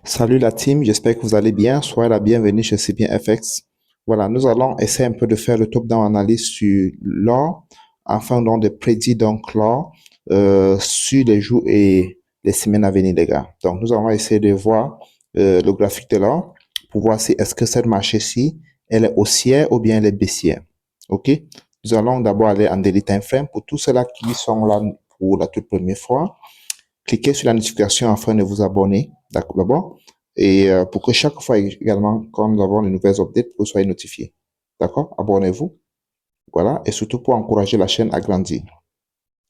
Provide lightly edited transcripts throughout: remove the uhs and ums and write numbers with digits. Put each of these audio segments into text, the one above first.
Salut la team, j'espère que vous allez bien. Soyez la bienvenue chez C'est bien FX. Voilà, nous allons essayer un peu de faire le top-down analyse sur l'or afin donc de prédire donc l'or sur les jours et les semaines à venir, les gars. Donc, nous allons essayer de voir le graphique de l'or pour voir si est-ce que cette marché-ci, elle est haussière ou bien elle est baissière. OK? Nous allons d'abord aller en daily time frame. Pour tous ceux-là qui sont là pour la toute première fois, cliquez sur la notification afin de vous abonner, d'accord, d'abord. Et pour que chaque fois également, quand nous avons de nouvelles updates, vous soyez notifiés. D'accord? Abonnez-vous. Voilà. Et surtout pour encourager la chaîne à grandir.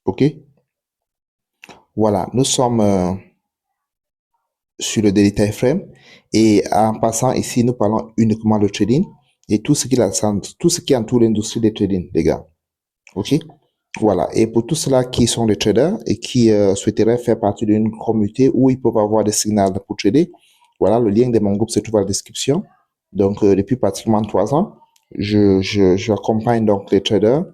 OK? Voilà. Nous sommes sur le daily time frame. Et en passant ici, nous parlons uniquement de trading et tout ce qui entoure l'industrie des trading, les gars. OK? Voilà. Et pour tous ceux-là qui sont des traders et qui souhaiteraient faire partie d'une communauté où ils peuvent avoir des signaux pour trader, voilà, le lien de mon groupe se trouve dans la description. Donc, depuis pratiquement 3 ans, j'accompagne donc les traders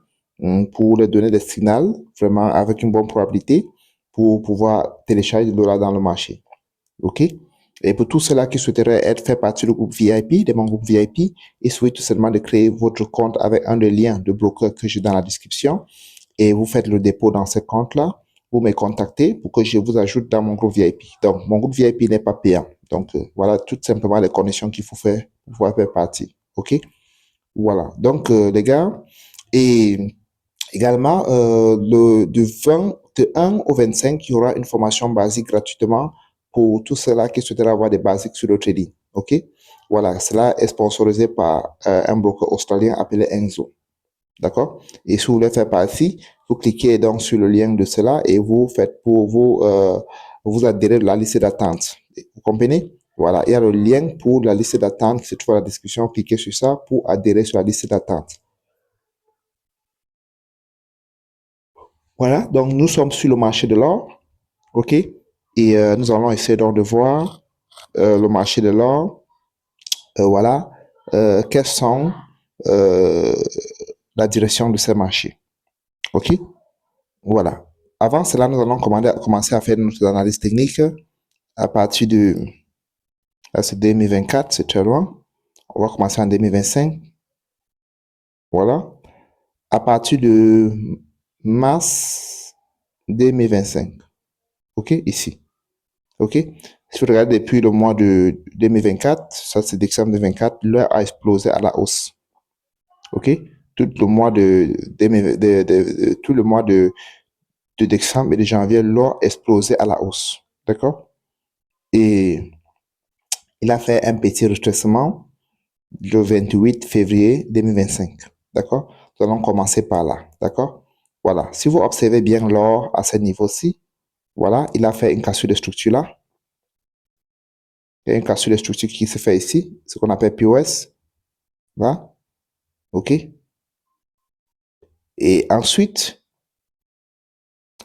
pour leur donner des signaux vraiment avec une bonne probabilité pour pouvoir télécharger de l'or dans le marché. OK? Et pour tous ceux-là qui souhaiteraient faire partie du groupe VIP, de mon groupe VIP, il suffit tout simplement de créer votre compte avec un des liens de broker que j'ai dans la description et vous faites le dépôt dans ce compte-là. Vous me contactez pour que je vous ajoute dans mon groupe VIP. Donc, mon groupe VIP n'est pas payant. Donc, voilà tout simplement les conditions qu'il faut faire pour pouvoir faire partie. OK? Voilà. Donc, les gars, et également, du 1 au 25, il y aura une formation basique gratuitement pour tous ceux-là qui souhaiteraient avoir des basiques sur le trading. OK? Voilà. Cela est sponsorisé par un broker australien appelé Enzo. D'accord? Et si vous voulez faire partie, vous cliquez donc sur le lien de cela et vous faites pour vous adhérer à la liste d'attente. Vous comprenez? Voilà, il y a le lien pour la liste d'attente qui se trouve dans la description. Cliquez sur ça pour adhérer sur la liste d'attente. Voilà, donc nous sommes sur le marché de l'or. OK? Et nous allons essayer donc de voir le marché de l'or. Voilà, quelles sont euh, la direction de ces marchés. OK? Voilà. Avant cela, nous allons commencer à faire notre analyse technique à partir de là, c'est 2024, c'est très loin. On va commencer en 2025. Voilà. À partir de mars 2025. OK, ici. OK. Si vous regardez depuis le mois de 2024, ça c'est décembre 2024, l'heure a explosé à la hausse. OK. Tout le mois tout le mois de décembre et de janvier, l'or a explosé à la hausse. D'accord? Et il a fait un petit rétrécissement le 28 février 2025. D'accord? Nous allons commencer par là. D'accord? Voilà. Si vous observez bien l'or à ce niveau-ci, voilà, il a fait une cassure de structure là. Il y a une cassure de structure qui se fait ici, ce qu'on appelle POS. Là. OK? Et ensuite,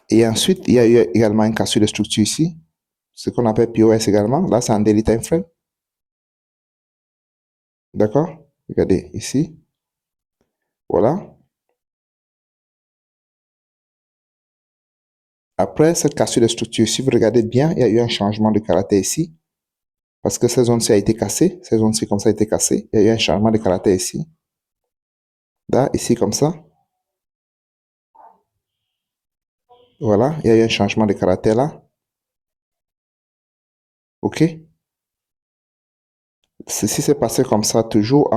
il y a eu également une cassure de structure ici, ce qu'on appelle POS également. Là, c'est un daily time frame. D'accord? Regardez ici. Voilà. Après cette cassure de structure, si vous regardez bien, il y a eu un changement de caractère ici. Parce que cette zone-ci a été cassée. Cette zone-ci comme ça a été cassée. Il y a eu un changement de caractère ici. Là, ici comme ça. Voilà, il y a eu un changement de caractère là. OK? Ceci s'est passé comme ça toujours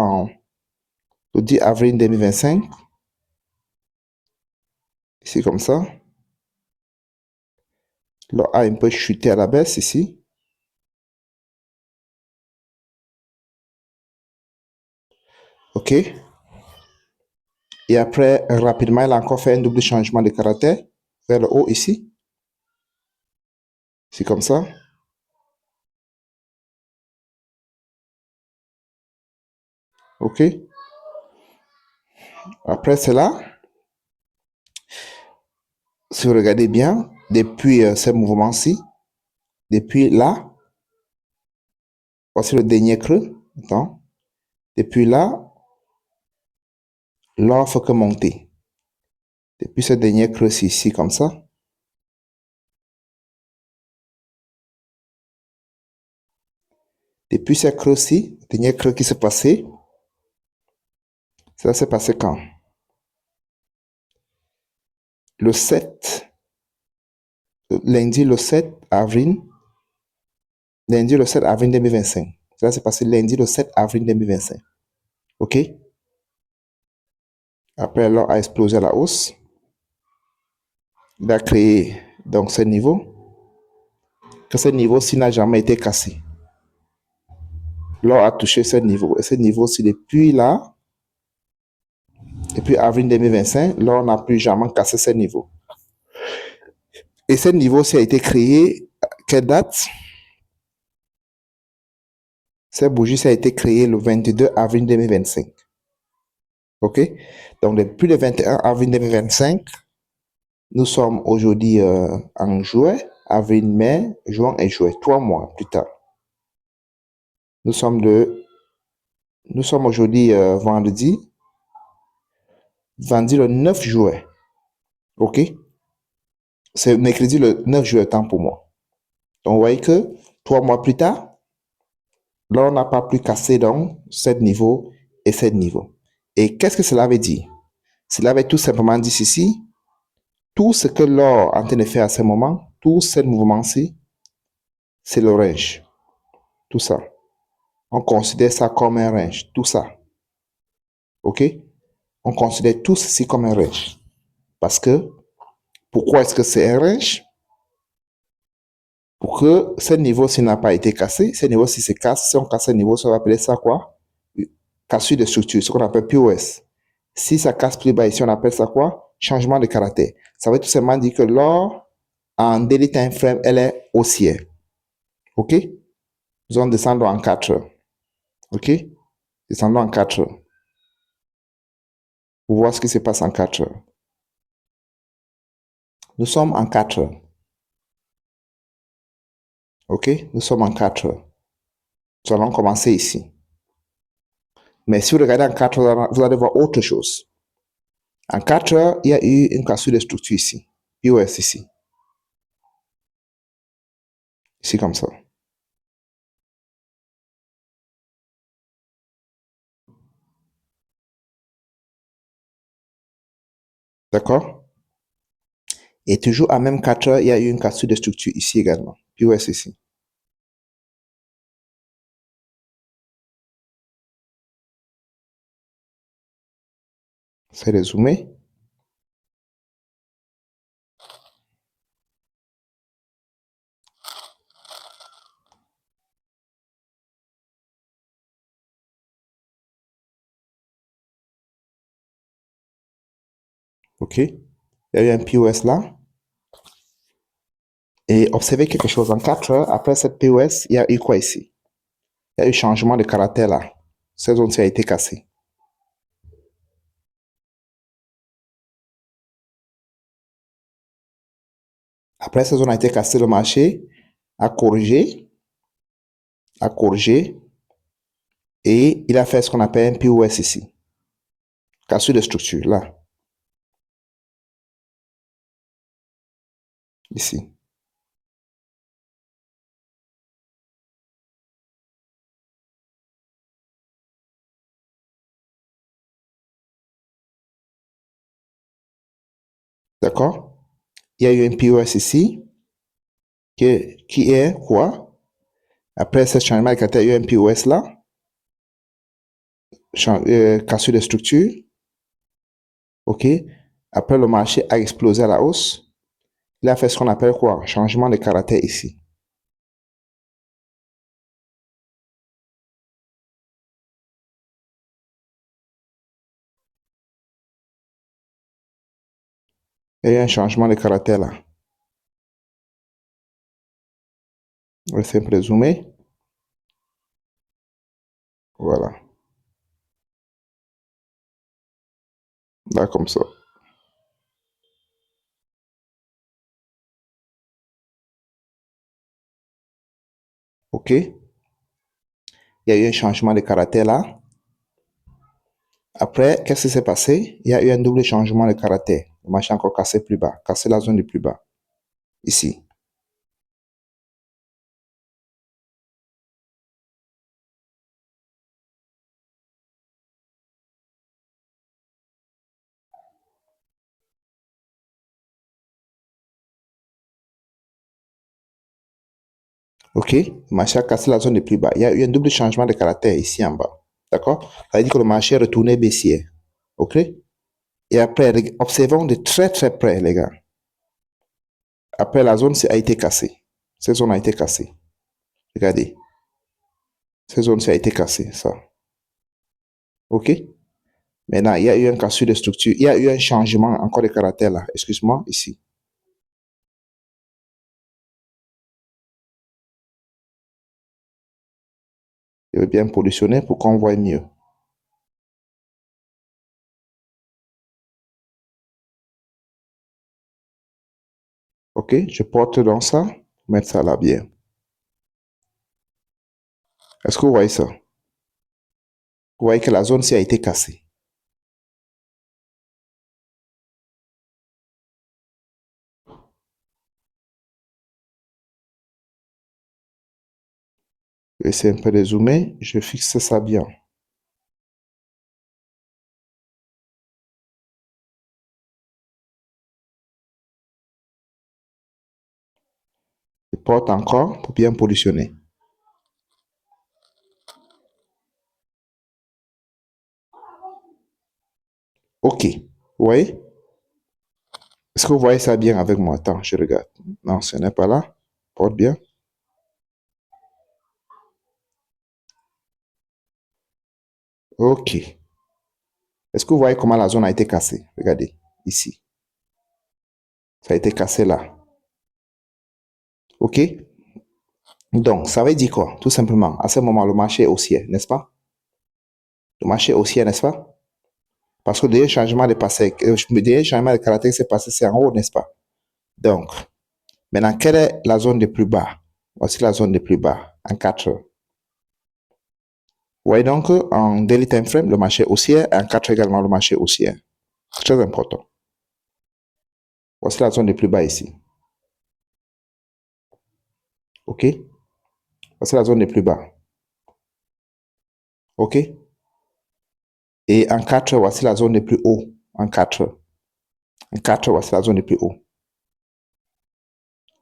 le 10 avril 2025. Ici comme ça. L'or a un peu chuté à la baisse ici. OK? Et après, rapidement, il a encore fait un double changement de caractère vers le haut ici. C'est comme ça. OK? Après cela, si vous regardez bien, depuis ce mouvement-ci, depuis là, voici le dernier creux. Attends. Depuis là, l'or fait que monter. Depuis ce dernier creux ici, comme ça. Depuis ces creux-ci, le dernier creux qui s'est passé, ça s'est passé quand? Le 7, lundi le 7 avril, lundi le 7 avril 2025. Ça s'est passé lundi le 7 avril 2025. OK? Après, l'or a explosé à la hausse. Il a créé donc ce niveau. Que ce niveau-ci n'a jamais été cassé. L'or a touché ce niveau. Et ce niveau-ci, depuis là, depuis avril 2025, l'or n'a plus jamais cassé ce niveau. Et ce niveau-ci a été créé, quelle date? Cette bougie a été créée le 22 avril 2025. OK? Donc, depuis le 21 avril 2025, nous sommes aujourd'hui en juillet, avril, mai, juin et juillet, 3 mois plus tard. Nous sommes aujourd'hui vendredi le 9 juillet. OK? C'est mercredi le 9 juillet, temps pour moi. Donc, vous voyez que 3 mois plus tard, là, on n'a pas pu casser donc ce niveau et ce niveau. Et qu'est-ce que cela veut dire? Cela veut tout simplement dire ceci: tout ce que l'or est en train de faire à ce moment, tout ce mouvement-ci, c'est le range. Tout ça. On considère ça comme un range. Tout ça. OK? On considère tout ceci comme un range. Parce que, pourquoi est-ce que c'est un range? Pour que ce niveau-ci n'a pas été cassé, ce niveau-ci se casse. Si on casse ce niveau, ça va appeler ça quoi? Cassure de structure, ce qu'on appelle POS. Si ça casse plus bas ici, on appelle ça quoi? Changement de caractère. Ça veut tout simplement dire que l'or, en daily time frame, elle est haussière. OK? Nous allons descendre en 4 heures. OK? Descendons en 4 heures. Pour voir ce qui se passe en 4 heures. Nous sommes en 4 heures. OK? Nous sommes en 4 heures. Nous allons commencer ici. Mais si vous regardez en 4 heures, vous allez voir autre chose. En 4 heures, il y a eu une cassure de structure ici. POS ici. Ici comme ça. D'accord? Et toujours à même 4 heures, il y a eu une cassure de structure ici également. POS ici. C'est résumé. OK? Il y a eu un POS là. Et observez quelque chose. En 4 heures, après cette POS, il y a eu quoi ici? Il y a eu changement de caractère là. Cette zone-ci a été cassée. Après cette zone a été cassée, le marché a corrigé, et il a fait ce qu'on appelle un POS ici. Cassure de structure là. Ici. D'accord? Il y a eu un POS ici qui est quoi? Après ce changement de caractère, il y a eu un POS là. Cassure de structure. OK? Après, le marché a explosé à la hausse. Il a fait ce qu'on appelle quoi? Changement de caractère ici. Il y a eu un changement de caractère là. On va simple zoomer. Voilà. Là, comme ça. OK? Il y a eu un changement de caractère là. Après, qu'est-ce qui s'est passé? Il y a eu un double changement de caractère. Le marché a encore cassé plus bas, cassé la zone du plus bas. Ici. OK? Le marché a cassé la zone des plus bas. Il y a eu un double changement de caractère ici en bas. D'accord? Ça veut dire que le marché est retourné baissier. OK? Et après, observons de très très près, les gars. Après, la zone a été cassée. Cette zone a été cassée. Regardez. Cette zone a été cassée, ça. OK? Maintenant, il y a eu un cassure de structure. Il y a eu un changement encore de caractère là. Excuse-moi, ici. Je vais bien positionner pour qu'on voit mieux. OK? Je porte dans ça. Mettre ça là bien. Est-ce que vous voyez ça? Vous voyez que la zone-ci a été cassée. Je vais essayer un peu de zoomer. Je fixe ça bien. Je porte encore pour bien positionner. OK. Vous voyez? Est-ce que vous voyez ça bien avec moi? Attends, je regarde. Non, ce n'est pas là. Porte bien. OK. Est-ce que vous voyez comment la zone a été cassée? Regardez, ici. Ça a été cassé là. OK? Donc, ça veut dire quoi? Tout simplement, à ce moment, le marché est haussier, n'est-ce pas? Le marché est haussier, n'est-ce pas? Parce que le dernier changement de caractère qui s'est passé, c'est en haut, n'est-ce pas? Donc, maintenant, quelle est la zone de plus bas? Voici la zone de plus bas, en 4 heures. Vous voyez donc, en daily time frame, le marché haussier, et en 4 heures également, le marché haussier. C'est très important. Voici la zone de plus bas ici. OK? Voici la zone de plus bas. OK? Et en 4 heures, voici la zone de plus haut. En 4 heures. En 4 heures, voici la zone de plus haut.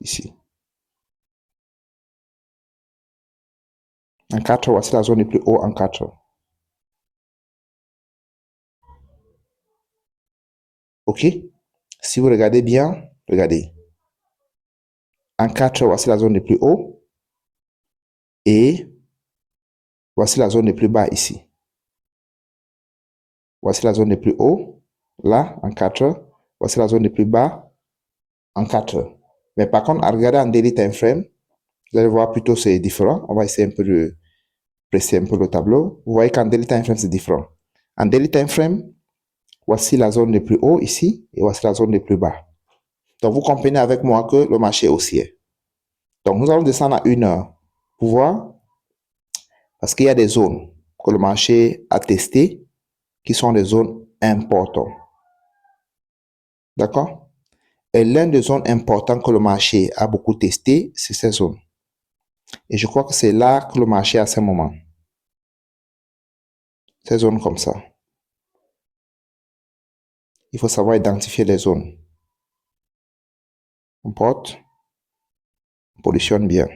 Ici. En 4 heures, voici la zone de plus haut en 4 heures. OK? Si vous regardez bien, regardez. En 4 heures, voici la zone de plus haut. Et voici la zone de plus bas ici. Voici la zone de plus haut, là, en 4 heures. Voici la zone de plus bas en 4 heures. Mais par contre, à regarder en daily time frame, vous allez voir plutôt c'est différent. On va essayer un peu de presser un peu le tableau. Vous voyez qu'en daily time frame, c'est différent. En daily time frame, voici la zone de plus haut ici et voici la zone de plus bas. Donc, vous comprenez avec moi que le marché est haussier. Donc, nous allons descendre à 1 heure pour voir, parce qu'il y a des zones que le marché a testées qui sont des zones importantes. D'accord? Et l'une des zones importantes que le marché a beaucoup testé, c'est ces zones. Et je crois que c'est là que le marché a ce moment. Ces zones comme ça. Il faut savoir identifier les zones. On porte, on positionne bien.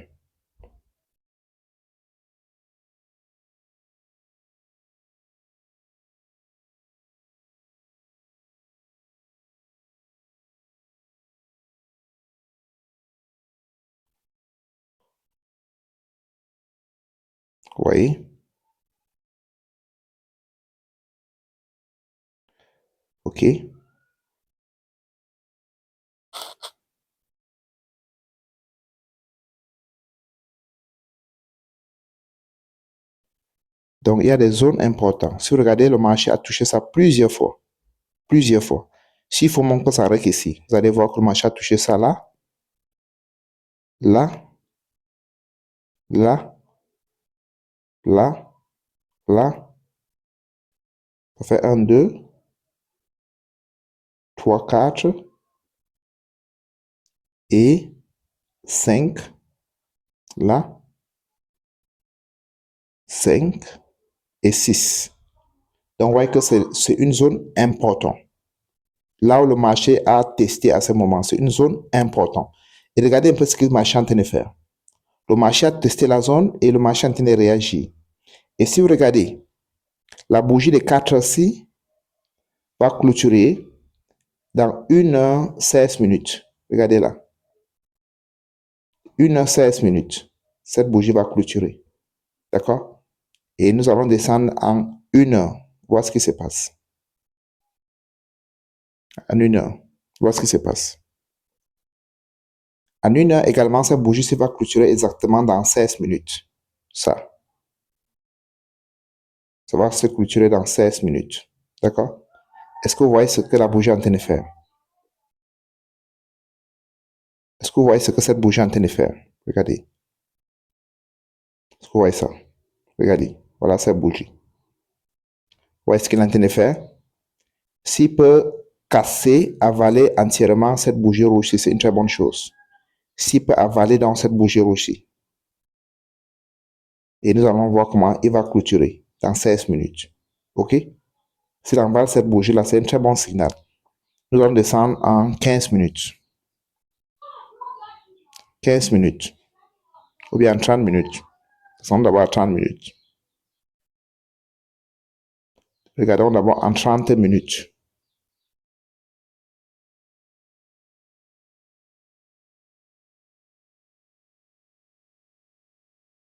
Vous voyez? OK. Donc, il y a des zones importantes. Si vous regardez, le marché a touché ça plusieurs fois. Plusieurs fois. S'il faut monter ça avec ici, vous allez voir que le marché a touché ça là, là, là, là, là. Ça fait 1, 2, 3, 4 et 5. Là, 5 et 6. Donc, vous voyez que c'est une zone importante. Là où le marché a testé à ce moment, c'est une zone importante. Et regardez un peu ce que le marché est en train de faire. Le marché a testé la zone et le marché est en train de réagir. Et si vous regardez, la bougie de 4 heures-ci va clôturer dans 1 h 16 minutes. Regardez là. 1 h 16 minutes. Cette bougie va clôturer. D'accord? Et nous allons descendre en 1 heure. Voir ce qui se passe. En 1 heure. Voir ce qui se passe. En 1 heure également, cette bougie va clôturer exactement dans 16 minutes. Ça. Ça va se clôturer dans 16 minutes. D'accord? Est-ce que vous voyez ce que la bougie est en train de faire? Est-ce que vous voyez ce que cette bougie est en train de faire? Regardez. Est-ce que vous voyez ça? Regardez. Voilà cette bougie. Vous voyez ce qu'il est en train de faire? S'il peut casser, avaler entièrement cette bougie rouge, c'est une très bonne chose. S'il peut avaler dans cette bougie rouge. Et nous allons voir comment il va clôturer dans 16 minutes. OK? S'il avale cette bougie-là, c'est un très bon signal. Nous allons descendre en 15 minutes. 15 minutes. Ou bien en 30 minutes. Descendons d'abord à 30 minutes. Regardons d'abord en 30 minutes.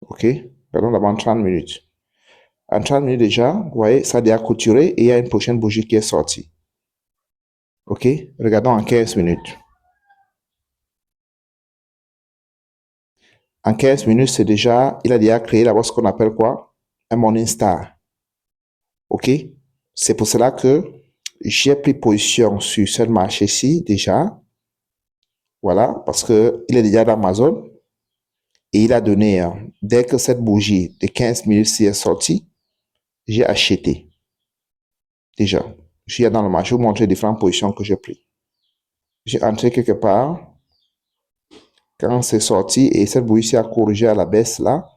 OK? Regardons d'abord en 30 minutes. En 30 minutes déjà, vous voyez, ça a déjà clôturé et il y a une prochaine bougie qui est sortie. OK? Regardons en 15 minutes. En 15 minutes, c'est déjà, il a déjà créé d'abord ce qu'on appelle quoi? Un Morning Star. OK? C'est pour cela que j'ai pris position sur ce marché-ci déjà. Voilà, parce que il est déjà dans ma zone. Et il a donné, dès que cette bougie de 15 minutes est sortie, j'ai acheté. Déjà, je suis dans le marché, je vous montrer différentes positions que j'ai prises. J'ai entré quelque part. Quand c'est sorti et cette bougie a corrigé à la baisse là,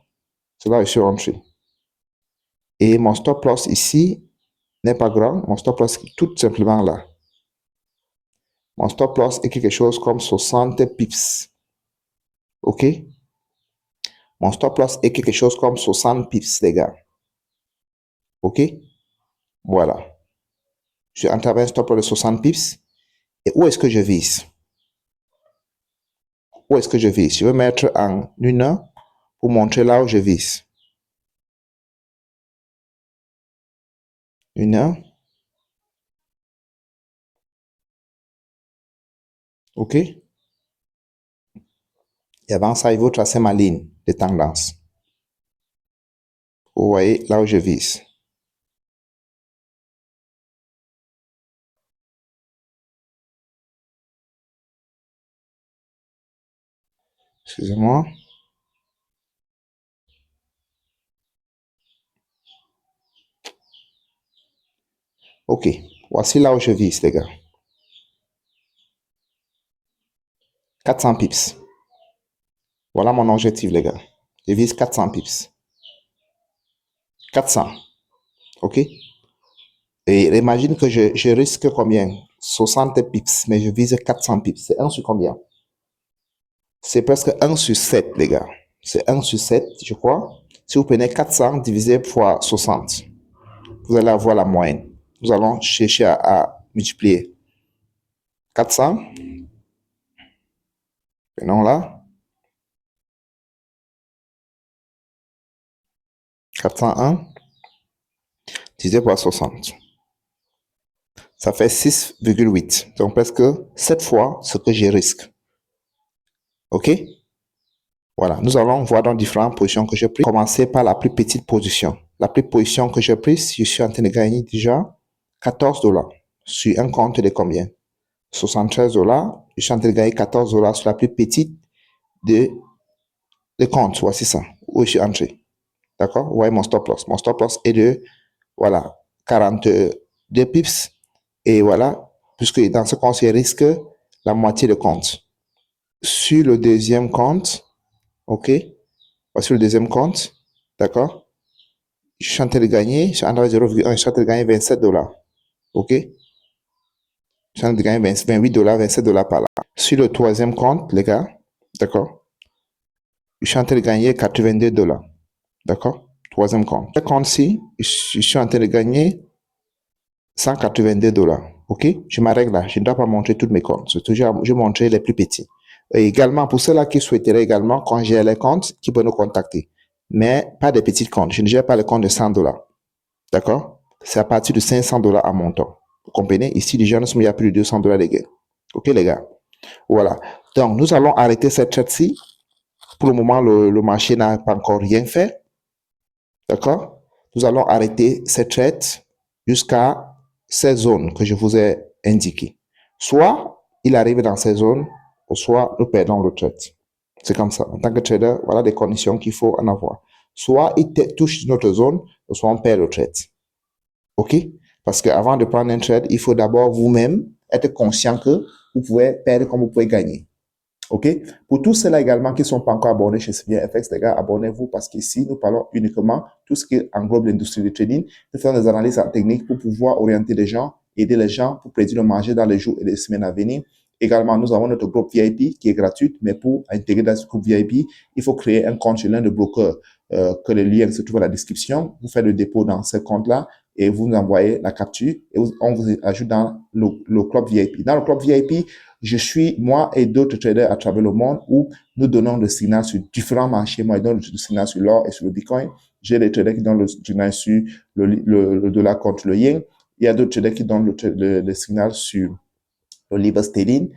c'est là que je suis rentré. Et mon stop loss ici n'est pas grand. Mon stop loss est tout simplement là. Mon stop loss est quelque chose comme 60 pips. OK? Mon stop loss est quelque chose comme 60 pips, les gars. OK? Voilà. Je suis entré avec un stop loss de 60 pips. Et où est-ce que je vise? Où est-ce que je vise? Je vais mettre en 1 heure pour montrer là où je vise. 1 heure. OK? Et avant ça, il faut tracer ma ligne de tendance. Vous voyez là où je vise. Excusez-moi. OK. Voici là où je vise, les gars. 400 pips. Voilà mon objectif, les gars. Je vise 400 pips. 400. OK? Et imagine que je risque combien? 60 pips, mais je vise 400 pips. C'est 1 sur combien? C'est presque 1 sur 7, les gars. C'est 1 sur 7, je crois. Si vous prenez 400 divisé par 60, vous allez avoir la moyenne. Nous allons chercher à multiplier. 400. Prenons là. 401 divisé par 60. Ça fait 6,8. Donc presque 7 fois ce que je risque. OK? Voilà. Nous allons voir dans différentes positions que j'ai prises. Commencer par la plus petite position. La plus petite position que j'ai prise, je suis en train de gagner déjà 14 dollars sur un compte de combien? 73 dollars. Je suis en train de gagner 14 dollars sur la plus petite de compte. Voici ça. Où je suis entré. D'accord? Vous voyez mon stop loss. Mon stop loss est de, voilà, 42 pips. Et voilà, puisque dans ce compte, il risque la moitié de compte. Sur le deuxième compte, OK? Voici le deuxième compte. D'accord? Je suis en train de gagner, je suis en train de 0,1, je suis en train de gagner 27 dollars. OK? Je suis en train de gagner 28 dollars, 27 dollars par là. Sur le troisième compte, les gars, d'accord? je suis en train de gagner 82 $. D'accord? Troisième compte. Ce compte-ci, je suis en train de gagner 182 $. OK? Je m'arrête là. Je ne dois pas montrer tous mes comptes. Je vais montrer les plus petits. Et également, pour ceux-là qui souhaiteraient également, quand j'ai les comptes, qui peuvent nous contacter. Mais pas des petits comptes. Je ne gère pas le compte de 100 $. D'accord? C'est à partir de 500 $ à montant. Vous comprenez? Ici, déjà, nous sommes il y a plus de 200 $ les gars. OK, les gars? Voilà. Donc, nous allons arrêter cette trade-ci. Pour le moment, le marché n'a pas encore rien fait. D'accord? Nous allons arrêter cette trade jusqu'à ces zones que je vous ai indiquées. Soit il arrive dans ces zones, ou soit nous perdons le trade. C'est comme ça. En tant que trader, voilà des conditions qu'il faut en avoir. Soit il touche notre zone, soit on perd le trade. OK? Parce qu'avant de prendre un trade, il faut d'abord vous-même être conscient que vous pouvez perdre comme vous pouvez gagner. OK? Pour tous ceux-là également qui ne sont pas encore abonnés chez CBFX, les gars, abonnez-vous parce qu'ici, nous parlons uniquement tout ce qui englobe l'industrie du trading. Nous faisons des analyses techniques pour pouvoir orienter les gens, aider les gens pour prédire le marché dans les jours et les semaines à venir. Également, nous avons notre groupe VIP qui est gratuit, mais pour intégrer dans ce groupe VIP, il faut créer un compte chez l'un des brokers, que le lien se trouve dans la description. Vous faites le dépôt dans ce compte-là et vous nous envoyez la capture et on vous ajoute dans le club VIP. Dans le club VIP, je suis, moi et d'autres traders à travers le monde où nous donnons le signal sur différents marchés. Moi, je donne le signal sur l'or et sur le Bitcoin. J'ai des traders qui donnent le signal sur le dollar contre le yen. Il y a d'autres traders qui donnent le signal sur le livre sterling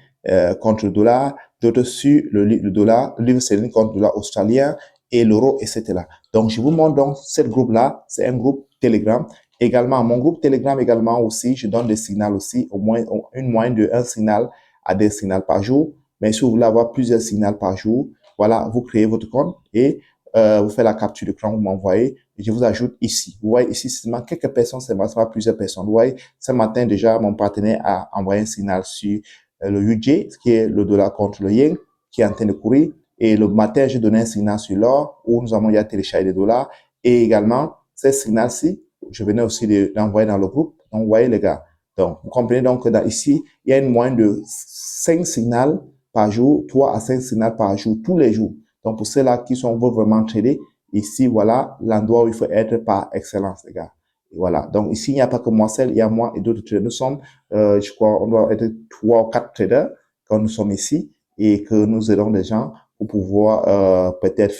contre le dollar, d'autres sur le dollar, le livre sterling contre le dollar australien et l'euro, etc. Donc, je vous montre donc ce groupe-là, c'est un groupe Telegram. Également, mon groupe Telegram également aussi, je donne des signaux aussi, au moins une moyenne de un signal à deux signaux par jour. Mais si vous voulez avoir plusieurs signaux par jour, voilà, vous créez votre compte et vous faites la capture d'écran, vous m'envoyez et je vous ajoute ici. Vous voyez ici, seulement quelques personnes, c'est pas plusieurs personnes. Vous voyez, ce matin déjà, mon partenaire a envoyé un signal sur le UJ, qui est le dollar contre le yen, qui est en train de courir. Et le matin, j'ai donné un signal sur l'or où nous avons déjà téléchargé des dollars. Et également, ce signal-ci, je venais aussi d'envoyer dans le groupe. Donc, vous voyez les gars. Donc, vous comprenez donc que ici, il y a une moyenne de 5 signaux par jour, 3 à 5 signaux par jour, tous les jours. Donc, pour ceux-là qui sont vraiment tradés, ici, voilà l'endroit où il faut être par excellence, les gars. Et voilà. Donc, ici, il n'y a pas que moi seul, il y a moi et d'autres traders. Nous sommes, je crois, on doit être 3 ou 4 traders quand nous sommes ici et que nous aidons les gens pour pouvoir peut-être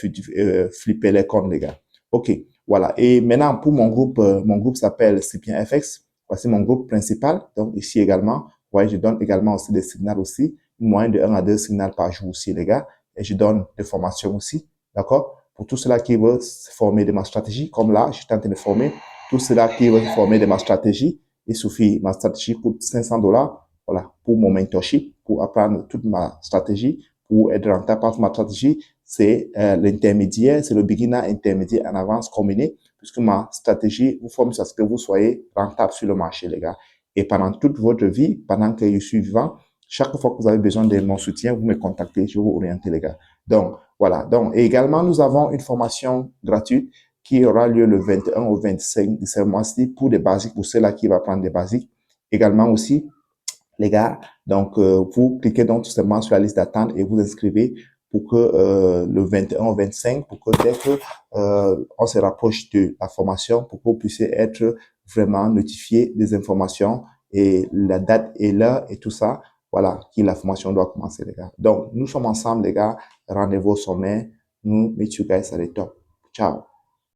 flipper les comptes, les gars. OK. Voilà. Et maintenant, pour mon groupe s'appelle Cipien FX. Voici mon groupe principal. Donc, ici également, vous voyez, je donne également aussi des signaux aussi, une moyenne de 1 à 2 signaux par jour aussi, les gars. Et je donne des formations aussi. D'accord? Pour tous ceux-là qui veulent se former de ma stratégie, comme là, je suis en train de former tous ceux-là qui veulent se former de ma stratégie. Il suffit, ma stratégie coûte 500 $. Voilà. Pour mon mentorship, pour apprendre toute ma stratégie, pour être rentable par ma stratégie, c'est l'intermédiaire, c'est le beginner intermédiaire en avance combiné, puisque ma stratégie vous forme à ce que vous soyez rentable sur le marché, les gars. Et pendant toute votre vie, pendant que je suis vivant, chaque fois que vous avez besoin de mon soutien, vous me contactez, je vais vous orienter, les gars. Donc, voilà. Donc, et également, nous avons une formation gratuite qui aura lieu le 21 au 25 de ce mois-ci pour des basiques, pour ceux-là qui vont prendre des basiques. Également aussi, les gars, donc vous cliquez donc tout simplement sur la liste d'attente et vous inscrivez pour que le 21 au 25, pour que dès que on se rapproche de la formation, pour que vous puissiez être vraiment notifié des informations et la date et l'heure et tout ça, voilà, qui la formation doit commencer, les gars. Donc, nous sommes ensemble, les gars. Rendez-vous au sommet. Nous, meet you guys at the top. Ciao.